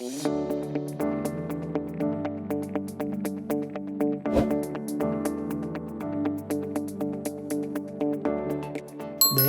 네,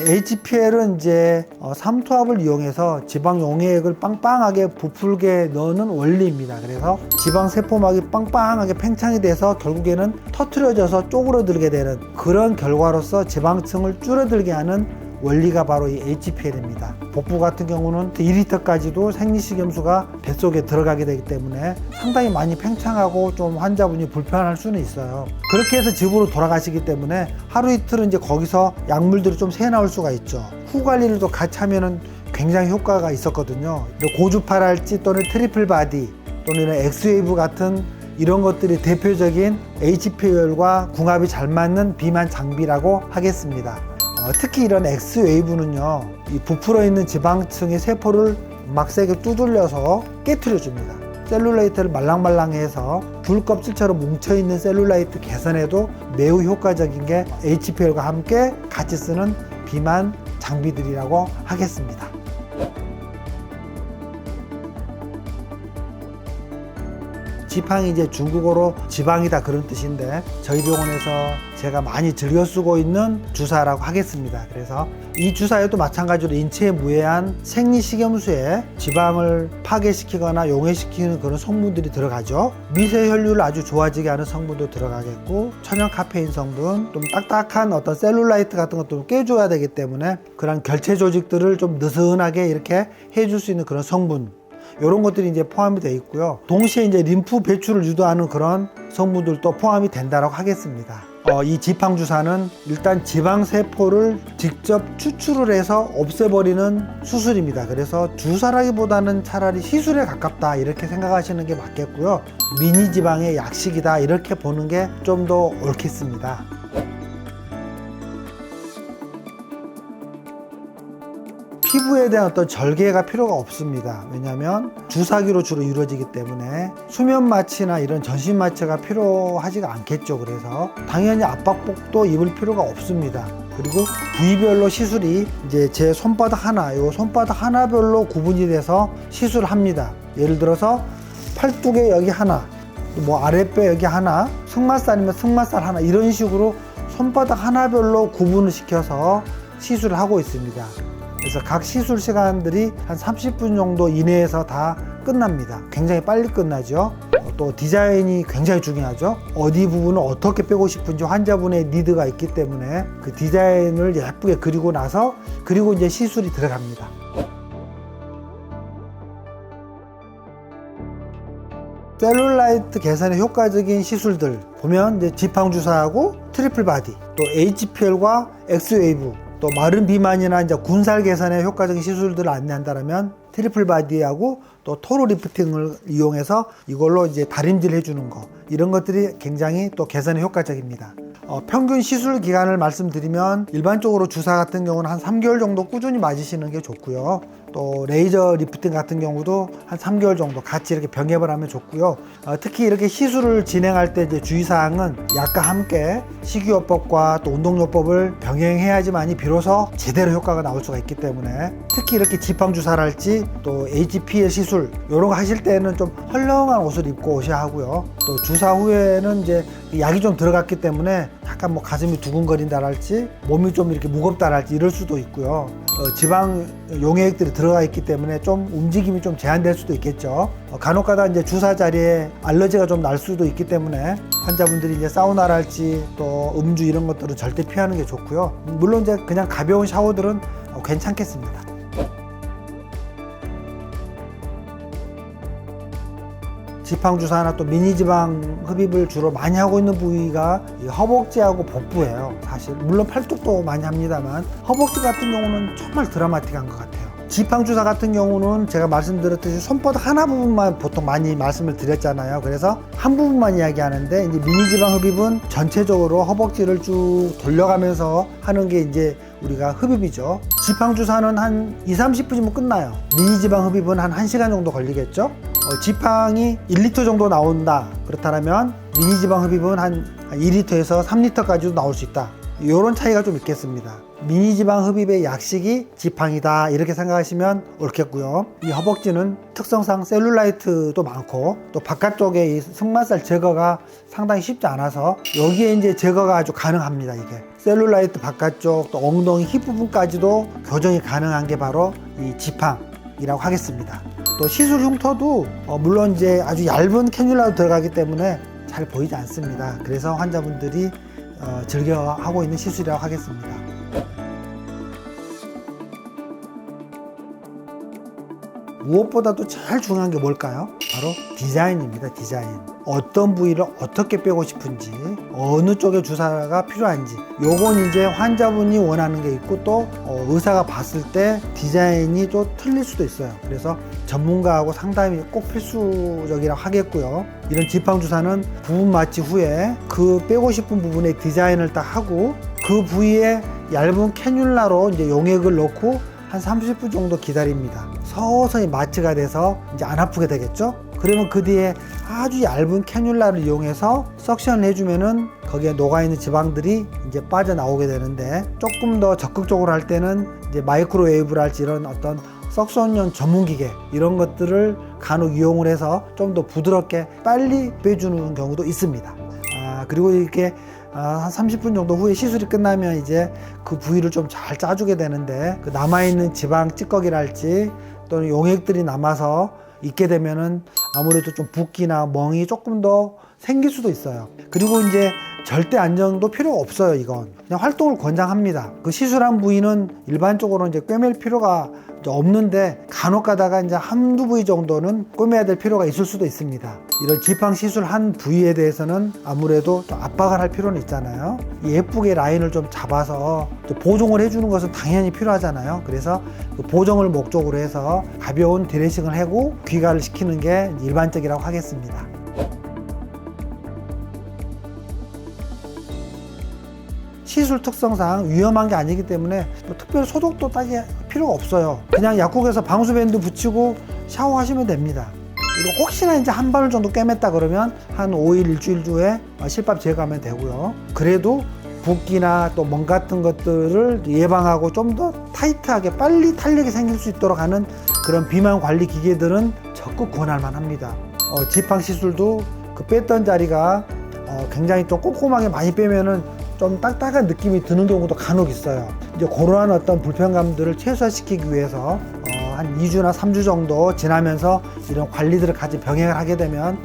HPL은 이제 삼투압을 이용해서 지방 용액을 빵빵하게 부풀게 넣는 원리입니다. 그래서 지방 세포막이 빵빵하게 팽창이 돼서 결국에는 터트려져서 쪼그러들게 되는 그런 결과로서 지방층을 줄어들게 하는 원리가 바로 이 HPL입니다. 복부 같은 경우는 2리터까지도 생리식염수가 뱃속에 들어가게 되기 때문에 상당히 많이 팽창하고 좀 환자분이 불편할 수는 있어요. 그렇게 해서 집으로 돌아가시기 때문에 하루 이틀은 이제 거기서 약물들이 좀 새 나올 수가 있죠. 후 관리를 또 같이 하면은 굉장히 효과가 있었거든요. 고주파랄지 또는 트리플 바디 또는 엑스웨이브 같은 이런 것들이 대표적인 HPL과 궁합이 잘 맞는 비만 장비라고 하겠습니다. 특히 이런 X웨이브는요, 이 부풀어 있는 지방층의 세포를 막 세게 두들려서 깨트려 줍니다. 셀룰라이트를 말랑말랑해서 귤 껍질처럼 뭉쳐있는 셀룰라이트 개선에도 매우 효과적인 게 HPL과 함께 같이 쓰는 비만 장비들이라고 하겠습니다. 지팡이 이제 중국어로 지방이다 그런 뜻인데 저희 병원에서 제가 많이 즐겨 쓰고 있는 주사라고 하겠습니다. 그래서 이 주사에도 마찬가지로 인체에 무해한 생리식염수에 지방을 파괴시키거나 용해시키는 그런 성분들이 들어가죠. 미세혈류를 아주 좋아지게 하는 성분도 들어가겠고 천연 카페인 성분, 좀 딱딱한 어떤 셀룰라이트 같은 것도 깨줘야 되기 때문에 그런 결체 조직들을 좀 느슨하게 이렇게 해줄 수 있는 그런 성분, 이런 것들이 이제 포함이 되어 있고요. 동시에 이제 림프 배출을 유도하는 그런 성분들도 포함이 된다고 하겠습니다. 이 지팡 주사는 일단 지방 세포를 직접 추출을 해서 없애버리는 수술입니다. 그래서 주사라기보다는 차라리 시술에 가깝다 이렇게 생각하시는 게 맞겠고요. 미니 지방의 약식이다 이렇게 보는 게 좀 더 옳겠습니다. 피부에 대한 어떤 절개가 필요가 없습니다. 왜냐하면 주사기로 주로 이루어지기 때문에 수면 마취나 이런 전신 마취가 필요하지가 않겠죠. 그래서 당연히 압박복도 입을 필요가 없습니다. 그리고 부위별로 시술이 이제 제 손바닥 하나, 요 손바닥 하나별로 구분이 돼서 시술을 합니다. 예를 들어서 팔뚝에 여기 하나, 뭐 아랫배 여기 하나, 승마살이면 승마살 하나 이런 식으로 손바닥 하나별로 구분을 시켜서 시술을 하고 있습니다. 그래서 각 시술 시간들이 한 30분 정도 이내에서 다 끝납니다. 굉장히 빨리 끝나죠. 또 디자인이 굉장히 중요하죠. 어디 부분을 어떻게 빼고 싶은지 환자분의 니드가 있기 때문에 그 디자인을 예쁘게 그리고 나서 그리고 이제 시술이 들어갑니다. 셀룰라이트 개선에 효과적인 시술들 보면 이제 지팡 주사하고 트리플 바디, 또 HPL과 엑스웨이브, 또 마른 비만이나 이제 군살 개선에 효과적인 시술들을 안내한다면 트리플 바디하고 또 토르 리프팅을 이용해서 이걸로 이제 다림질 해주는 거 이런 것들이 굉장히 또 개선에 효과적입니다. 평균 시술 기간을 말씀드리면 일반적으로 주사 같은 경우는 한 3개월 정도 꾸준히 맞으시는 게 좋고요. 또 레이저 리프팅 같은 경우도 한 3개월 정도 같이 이렇게 병행을 하면 좋고요. 특히 이렇게 시술을 진행할 때 이제 주의사항은 약과 함께 식이요법과 또 운동요법을 병행해야지만이 비로소 제대로 효과가 나올 수가 있기 때문에 특히 이렇게 지팡 주사랄지 또 HPL 시술 이런 거 하실 때는 좀 헐렁한 옷을 입고 오셔야 하고요. 또 주사 후에는 이제 약이 좀 들어갔기 때문에 약간 뭐 가슴이 두근거린다랄지 몸이 좀 이렇게 무겁다랄지 이럴 수도 있고요. 지방 용액들이 들어가 있기 때문에 좀 움직임이 좀 제한될 수도 있겠죠. 간혹가다 이제 주사 자리에 알러지가 좀 날 수도 있기 때문에 환자분들이 이제 사우나랄지 또 음주 이런 것들은 절대 피하는 게 좋고요. 물론 이제 그냥 가벼운 샤워들은 괜찮겠습니다. 지팡 주사나 또 미니 지방 흡입을 주로 많이 하고 있는 부위가 허벅지하고 복부예요. 사실 물론 팔뚝도 많이 합니다만 허벅지 같은 경우는 정말 드라마틱한 것 같아요. 지팡 주사 같은 경우는 제가 말씀드렸듯이 손바닥 하나 부분만 보통 많이 말씀을 드렸잖아요. 그래서 한 부분만 이야기하는데 이제 미니 지방 흡입은 전체적으로 허벅지를 쭉 돌려가면서 하는 게 이제 우리가 흡입이죠. 지팡 주사는 한 2-30분이면 끝나요. 미니 지방 흡입은 한 1시간 정도 걸리겠죠. 지팡이 1리터 정도 나온다. 그렇다면 미니 지방 흡입은 한 2리터에서 3리터까지도 나올 수 있다. 이런 차이가 좀 있겠습니다. 미니지방 흡입의 약식이 지팡이다 이렇게 생각하시면 옳겠고요. 이 허벅지는 특성상 셀룰라이트도 많고 또 바깥쪽에 이 승마살 제거가 상당히 쉽지 않아서 여기에 이제 제거가 아주 가능합니다. 이게 셀룰라이트 바깥쪽 또 엉덩이 힙 부분까지도 교정이 가능한 게 바로 이 지팡이라고 하겠습니다. 또 시술 흉터도 물론 이제 아주 얇은 캐뉼라도 들어가기 때문에 잘 보이지 않습니다. 그래서 환자분들이 즐겨하고 있는 시술이라고 하겠습니다. 무엇보다도 제일 중요한 게 뭘까요? 바로 디자인입니다. 디자인. 어떤 부위를 어떻게 빼고 싶은지, 어느 쪽에 주사가 필요한지, 요건 이제 환자분이 원하는 게 있고 또 의사가 봤을 때 디자인이 좀 틀릴 수도 있어요. 그래서 전문가하고 상담이 꼭 필수적이라고 하겠고요. 이런 지팡 주사는 부분 마취 후에 그 빼고 싶은 부분의 디자인을 딱 하고 그 부위에 얇은 캐뉼라로 이제 용액을 넣고 한 30분 정도 기다립니다. 서서히 마취가 돼서 이제 안 아프게 되겠죠? 그러면 그 뒤에 아주 얇은 캐뉼라를 이용해서 석션을 해주면은 거기에 녹아있는 지방들이 이제 빠져나오게 되는데 조금 더 적극적으로 할 때는 이제 마이크로웨이브랄지 이런 어떤 석션용 전문기계 이런 것들을 간혹 이용을 해서 좀 더 부드럽게 빨리 빼주는 경우도 있습니다. 그리고 이렇게 한 30분 정도 후에 시술이 끝나면 이제 그 부위를 좀 잘 짜주게 되는데 그 남아있는 지방 찌꺼기랄지 또는 용액들이 남아서 있게 되면은 아무래도 좀 붓기나 멍이 조금 더 생길 수도 있어요. 그리고 이제 절대 안정도 필요가 없어요. 이건 그냥 활동을 권장합니다. 그 시술한 부위는 일반적으로 이제 꿰맬 필요가 없는데 간혹 가다가 이제 한두 부위 정도는 꿰매야 될 필요가 있을 수도 있습니다. 이런 지팡 시술한 부위에 대해서는 아무래도 좀 압박을 할 필요는 있잖아요. 예쁘게 라인을 좀 잡아서 또 보정을 해주는 것은 당연히 필요하잖아요. 그래서 그 보정을 목적으로 해서 가벼운 드레싱을 하고 귀가를 시키는 게 일반적이라고 하겠습니다. 시술 특성상 위험한 게 아니기 때문에 뭐 특별히 소독도 딱히 필요가 없어요. 그냥 약국에서 방수밴드 붙이고 샤워하시면 됩니다. 그리고 혹시나 이제 한 바늘 정도 꿰맸다 그러면 한 5일 일주일 후에 실밥 제거하면 되고요. 그래도 붓기나 또 멍 같은 것들을 예방하고 좀 더 타이트하게 빨리 탄력이 생길 수 있도록 하는 그런 비만 관리 기계들은 적극 권할 만합니다. 지팡 시술도 그 뺐던 자리가 굉장히 또 꼼꼼하게 많이 빼면은 좀 딱딱한 느낌이 드는 경우도 간혹 있어요. 이제 그러한 어떤 불편감들을 최소화시키기 위해서 한 2주나 3주 정도 지나면서 이런 관리들을 같이 병행을 하게 되면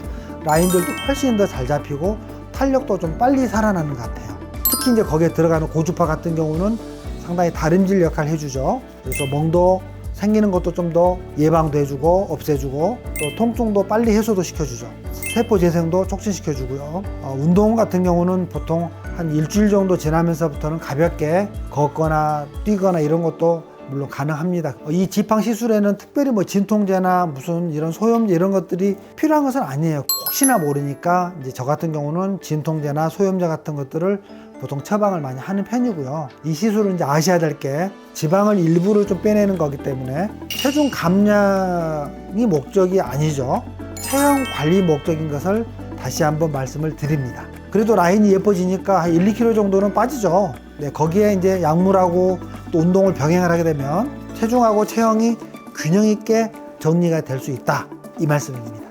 라인들도 훨씬 더 잘 잡히고 탄력도 좀 빨리 살아나는 것 같아요. 특히 이제 거기에 들어가는 고주파 같은 경우는 상당히 다림질 역할을 해주죠. 그래서 멍도 생기는 것도 좀 더 예방도 해주고 없애주고 또 통증도 빨리 해소도 시켜주죠. 세포 재생도 촉진시켜주고요. 운동 같은 경우는 보통 한 일주일 정도 지나면서부터는 가볍게 걷거나 뛰거나 이런 것도 물론 가능합니다. 이 지팡 시술에는 특별히 뭐 진통제나 무슨 이런 소염제 이런 것들이 필요한 것은 아니에요. 혹시나 모르니까 이제 저 같은 경우는 진통제나 소염제 같은 것들을 보통 처방을 많이 하는 편이고요. 이 시술은 이제 아셔야 될 게 지방을 일부를 좀 빼내는 거기 때문에 체중 감량이 목적이 아니죠. 체형 관리 목적인 것을 다시 한번 말씀을 드립니다. 그래도 라인이 예뻐지니까 한 1, 2kg 정도는 빠지죠. 네, 거기에 이제 약물하고 또 운동을 병행을 하게 되면 체중하고 체형이 균형 있게 정리가 될 수 있다. 이 말씀입니다.